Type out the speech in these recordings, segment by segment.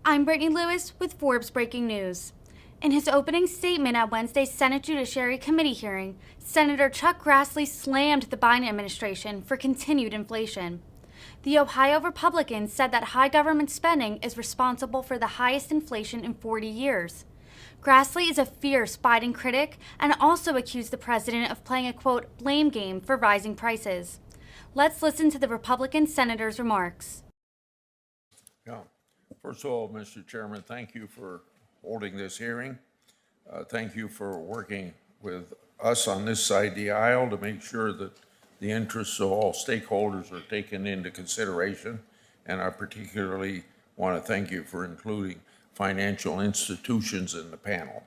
I'm Brittany Lewis with Forbes Breaking News. In his opening statement at Wednesday's Senate Judiciary Committee hearing, Senator Chuck Grassley slammed the Biden administration for continued inflation. The Ohio Republican said that high government spending is responsible for the highest inflation in 40 years. Grassley is a fierce Biden critic and also accused the president of playing a, quote, blame game for rising prices. Let's listen to the Republican senator's remarks. Yeah. First of all, Mr. Chairman, thank you for holding this hearing. Thank you for working with us on this side of the aisle to make sure that the interests of all stakeholders are taken into consideration. And I particularly want to thank you for including financial institutions in the panel.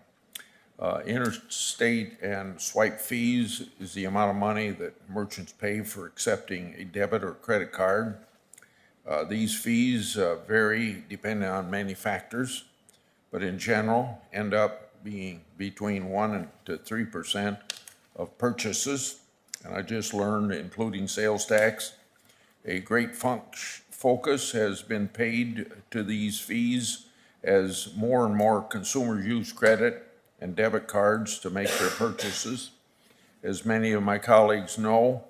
Interstate and swipe fees is the amount of money that merchants pay for accepting a debit or credit card. These fees vary depending on many factors, but in general end up being between 1% to 3% of purchases. And I just learned, including sales tax, a great focus has been paid to these fees as more and more consumers use credit and debit cards to make their purchases. As many of my colleagues know,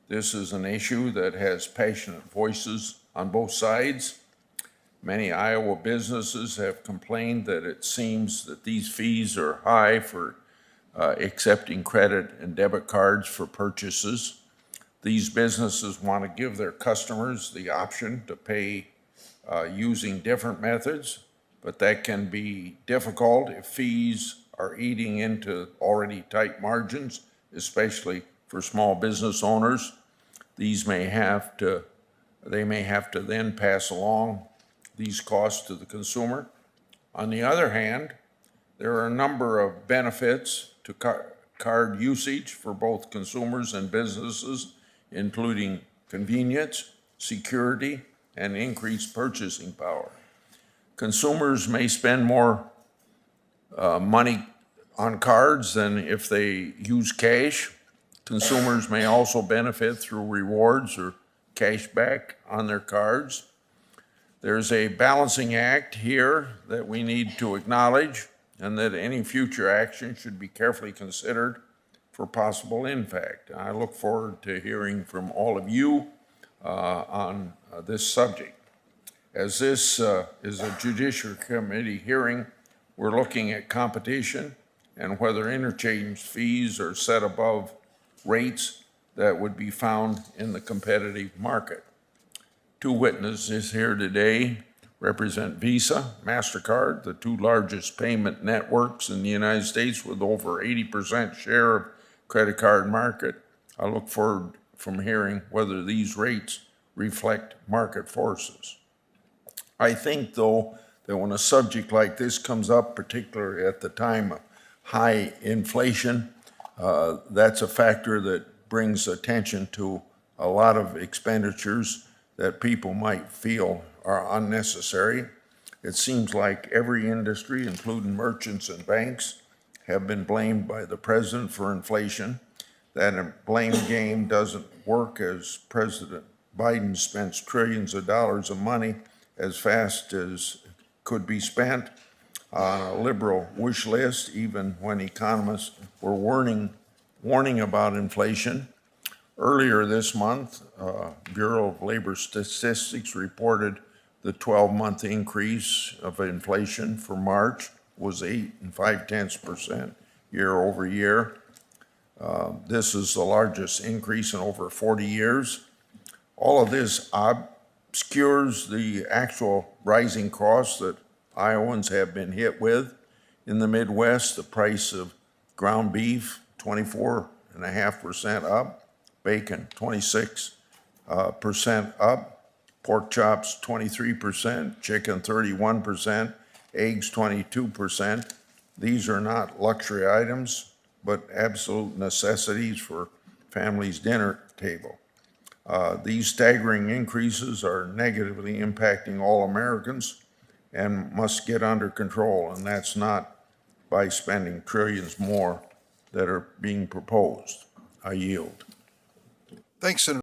this is an issue that has passionate voices on both sides. Many Iowa businesses have complained that it seems that these fees are high for accepting credit and debit cards for purchases. These businesses want to give their customers the option to pay using different methods, but that can be difficult if fees are eating into already tight margins, especially for small business owners. They may have to then pass along these costs to the consumer. On the other hand, there are a number of benefits to card usage for both consumers and businesses, including convenience, security, and increased purchasing power. Consumers may spend more money on cards than if they use cash. Consumers may also benefit through rewards or cash back on their cards. There's a balancing act here that we need to acknowledge, and that any future action should be carefully considered for possible impact. I look forward to hearing from all of you on this subject. As this is a Judiciary Committee hearing, we're looking at competition and whether interchange fees are set above rates that would be found in the competitive market. Two witnesses here today represent Visa, MasterCard, the two largest payment networks in the United States with over 80% share of credit card market. I look forward from hearing whether these rates reflect market forces. I think, though, that when a subject like this comes up, particularly at the time of high inflation, that's a factor that brings attention to a lot of expenditures that people might feel are unnecessary. It seems like every industry, including merchants and banks, have been blamed by the president for inflation. That blame game doesn't work, as President Biden spends trillions of dollars of money as fast as could be spent on a liberal wish list, even when economists were warning about inflation. Earlier this month, Bureau of Labor Statistics reported the 12-month increase of inflation for March was 8.5% year over year. This is the largest increase in over 40 years. All of this obscures the actual rising costs that Iowans have been hit with. In the Midwest, the price of ground beef, 24.5% up, bacon, 26% up, pork chops, 23%, chicken, 31%, eggs, 22%. These are not luxury items, but absolute necessities for families' dinner table. These staggering increases are negatively impacting all Americans and must get under control, and that's not by spending trillions more that are being proposed. I yield. Thanks, Senator.